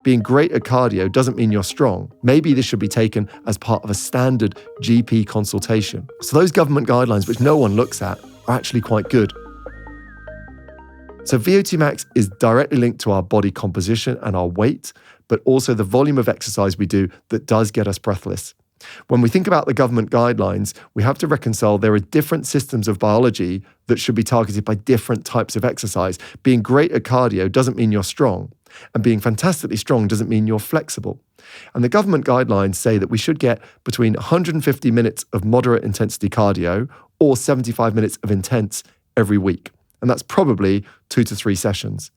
Being great at cardio doesn't mean you're strong. Maybe this should be taken as part of a standard GP consultation. So those government guidelines, which no one looks at, are actually quite good. So VO2 max is directly linked to our body composition and our weight, but also the volume of exercise we do that does get us breathless. When we think about the government guidelines, we have to reconcile there are different systems of biology that should be targeted by different types of exercise. Being great at cardio doesn't mean you're strong, and being fantastically strong doesn't mean you're flexible. And the government guidelines say that we should get between 150 minutes of moderate intensity cardio or 75 minutes of intense every week. And that's probably 2 to 3 sessions.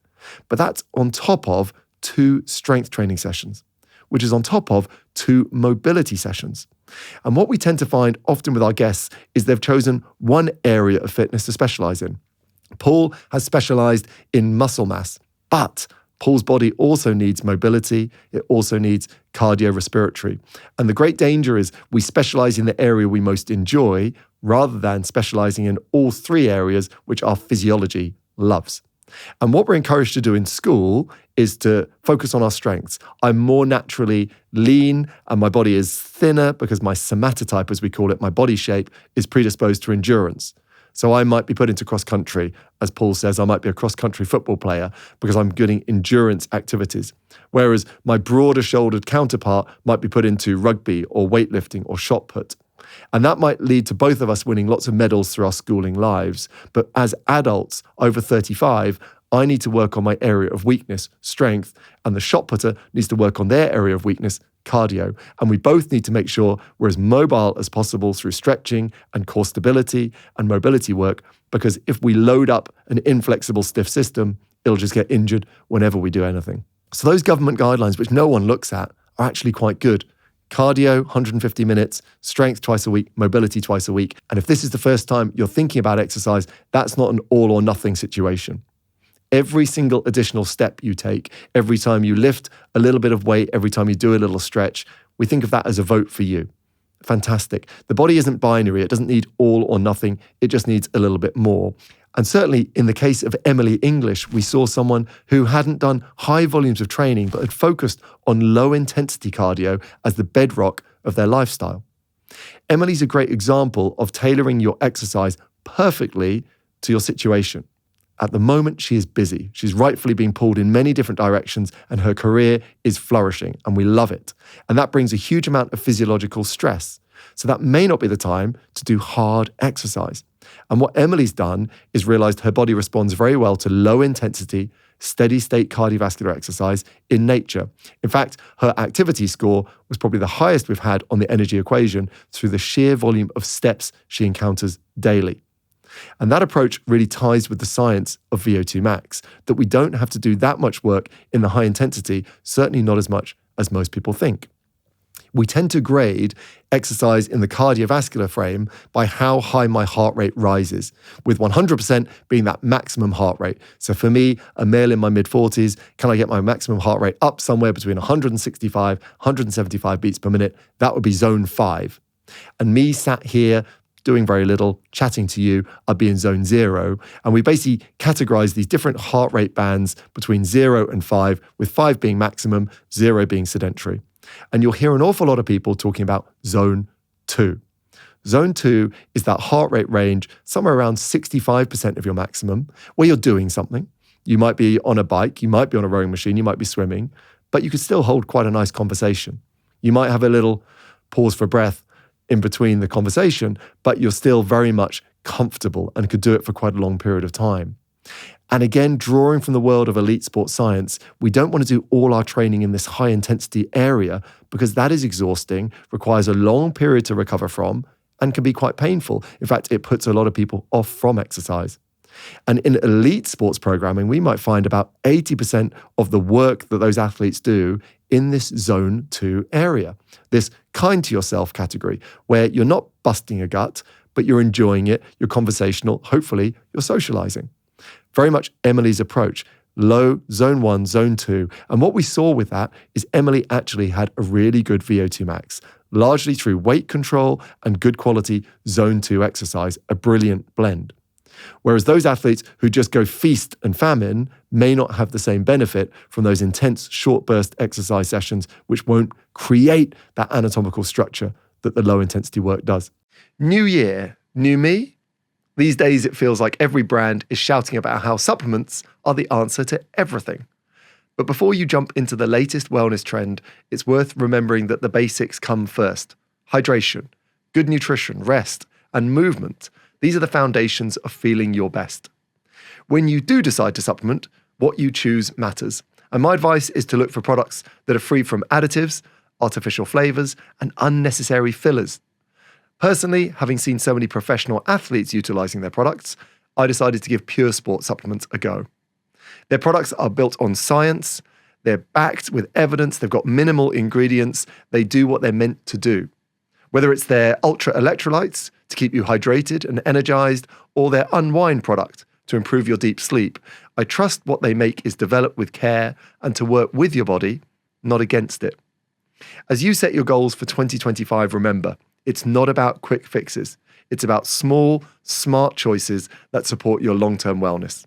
But that's on top of 2 strength training sessions, which is on top of 2 mobility sessions. And what we tend to find often with our guests is they've chosen one area of fitness to specialize in. Paul has specialized in muscle mass, but Paul's body also needs mobility. It also needs cardiorespiratory. And the great danger is we specialize in the area we most enjoy rather than specializing in all 3 areas which our physiology loves. And what we're encouraged to do in school is to focus on our strengths. I'm more naturally lean and my body is thinner because my somatotype, as we call it, my body shape, is predisposed to endurance. So I might be put into cross-country. As Paul says, I might be a cross-country football player because I'm good in endurance activities. Whereas my broader-shouldered counterpart might be put into rugby or weightlifting or shot put. And that might lead to both of us winning lots of medals through our schooling lives. But as adults over 35, I need to work on my area of weakness, strength, and the shot putter needs to work on their area of weakness, cardio. And we both need to make sure we're as mobile as possible through stretching and core stability and mobility work, because if we load up an inflexible, stiff system, it'll just get injured whenever we do anything. So those government guidelines, which no one looks at, are actually quite good. Cardio, 150 minutes, strength twice a week, mobility twice a week. And if this is the first time you're thinking about exercise, that's not an all or nothing situation. Every single additional step you take, every time you lift a little bit of weight, every time you do a little stretch, we think of that as a vote for you. Fantastic. The body isn't binary. It doesn't need all or nothing. It just needs a little bit more. And certainly in the case of Emily English, we saw someone who hadn't done high volumes of training, but had focused on low intensity cardio as the bedrock of their lifestyle. Emily's a great example of tailoring your exercise perfectly to your situation. At the moment, she is busy. She's rightfully being pulled in many different directions and her career is flourishing and we love it. And that brings a huge amount of physiological stress. So that may not be the time to do hard exercise. And what Emily's done is realized her body responds very well to low intensity, steady state cardiovascular exercise in nature. In fact, her activity score was probably the highest we've had on the energy equation through the sheer volume of steps she encounters daily. And that approach really ties with the science of VO2 max, that we don't have to do that much work in the high intensity, certainly not as much as most people think. We tend to grade exercise in the cardiovascular frame by how high my heart rate rises, with 100% being that maximum heart rate. So for me, a male in my mid-40s, can I get my maximum heart rate up somewhere between 165, 175 beats per minute? That would be zone 5. And me sat here doing very little, chatting to you, I'd be in zone 0. And we basically categorize these different heart rate bands between 0 and 5, with 5 being maximum, 0 being sedentary. And you'll hear an awful lot of people talking about zone 2. Zone 2 is that heart rate range, somewhere around 65% of your maximum, where you're doing something. You might be on a bike, you might be on a rowing machine, you might be swimming, but you could still hold quite a nice conversation. You might have a little pause for breath in between the conversation, but you're still very much comfortable and could do it for quite a long period of time. And again, drawing from the world of elite sports science, we don't want to do all our training in this high intensity area because that is exhausting, requires a long period to recover from, and can be quite painful. In fact, it puts a lot of people off from exercise. And in elite sports programming, we might find about 80% of the work that those athletes do in this zone 2 area, this kind to yourself category, where you're not busting a gut, but you're enjoying it, you're conversational, hopefully you're socializing. Very much Emily's approach, low, zone 1, zone 2. And what we saw with that is Emily actually had a really good VO2 max, largely through weight control and good quality zone 2 exercise, a brilliant blend. Whereas those athletes who just go feast and famine may not have the same benefit from those intense short burst exercise sessions, which won't create that anatomical structure that the low intensity work does. New year, new me? These days it feels like every brand is shouting about how supplements are the answer to everything. But before you jump into the latest wellness trend, it's worth remembering that the basics come first. Hydration, good nutrition, rest, and movement. These are the foundations of feeling your best. When you do decide to supplement, what you choose matters. And my advice is to look for products that are free from additives, artificial flavors, and unnecessary fillers. Personally, having seen so many professional athletes utilizing their products, I decided to give Pure Sport supplements a go. Their products are built on science, they're backed with evidence, they've got minimal ingredients, they do what they're meant to do. Whether it's their ultra electrolytes to keep you hydrated and energized, or their unwind product to improve your deep sleep, I trust what they make is developed with care and to work with your body, not against it. As you set your goals for 2025, remember, it's not about quick fixes. It's about small, smart choices that support your long-term wellness.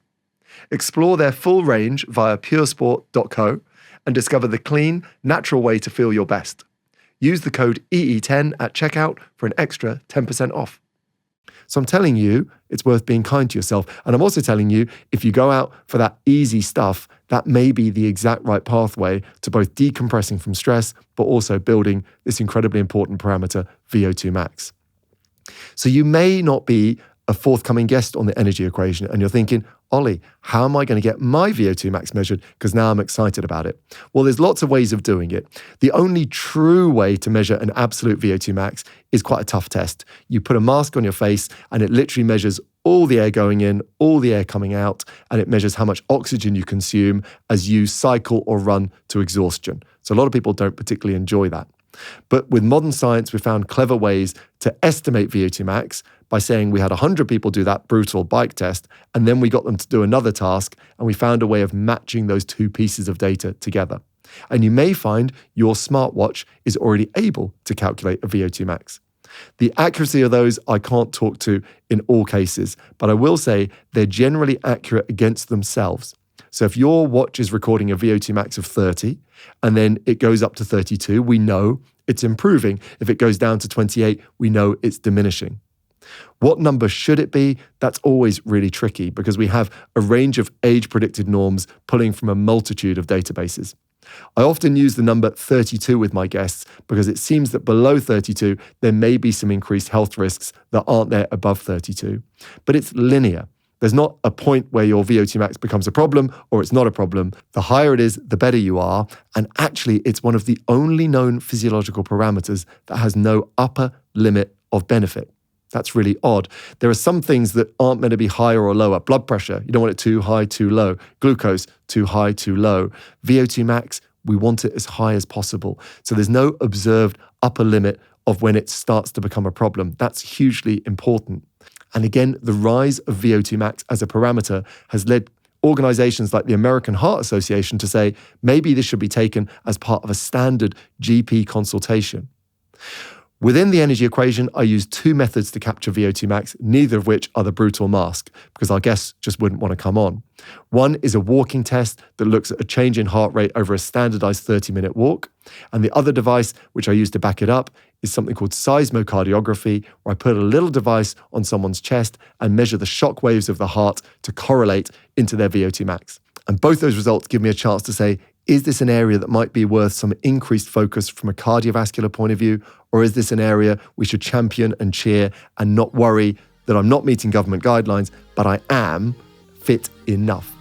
Explore their full range via puresport.co and discover the clean, natural way to feel your best. Use the code EE10 at checkout for an extra 10% off. So I'm telling you, it's worth being kind to yourself. And I'm also telling you, if you go out for that easy stuff, that may be the exact right pathway to both decompressing from stress, but also building this incredibly important parameter, VO2 max. So you may not be a forthcoming guest on the energy equation, and you're thinking, Ollie, how am I going to get my VO2 max measured? Because now I'm excited about it. Well, there's lots of ways of doing it. The only true way to measure an absolute VO2 max is quite a tough test. You put a mask on your face and it literally measures all the air going in, all the air coming out, and it measures how much oxygen you consume as you cycle or run to exhaustion. So a lot of people don't particularly enjoy that. But with modern science, we found clever ways to estimate VO2 max by saying we had 100 people do that brutal bike test, and then we got them to do another task, and we found a way of matching those two pieces of data together. And you may find your smartwatch is already able to calculate a VO2 max. The accuracy of those I can't talk to in all cases, but I will say they're generally accurate against themselves. So if your watch is recording a VO2 max of 30, and then it goes up to 32, we know it's improving. If it goes down to 28, we know it's diminishing. What number should it be? That's always really tricky because we have a range of age-predicted norms pulling from a multitude of databases. I often use the number 32 with my guests because it seems that below 32, there may be some increased health risks that aren't there above 32. But it's linear. There's not a point where your VO2 max becomes a problem or it's not a problem. The higher it is, the better you are. And actually, it's one of the only known physiological parameters that has no upper limit of benefit. That's really odd. There are some things that aren't meant to be higher or lower. Blood pressure, you don't want it too high, too low. Glucose, too high, too low. VO2 max, we want it as high as possible. So there's no observed upper limit of when it starts to become a problem. That's hugely important. And again, the rise of VO2 max as a parameter has led organizations like the American Heart Association to say, maybe this should be taken as part of a standard GP consultation. Within the energy equation, I use two methods to capture VO2 max, neither of which are the brutal mask, because our guests just wouldn't want to come on. One is a walking test that looks at a change in heart rate over a standardized 30-minute walk. And the other device, which I use to back it up, is something called seismocardiography, where I put a little device on someone's chest and measure the shock waves of the heart to correlate into their VO2 max. And both those results give me a chance to say, is this an area that might be worth some increased focus from a cardiovascular point of view? Or is this an area we should champion and cheer and not worry that I'm not meeting government guidelines, but I am fit enough?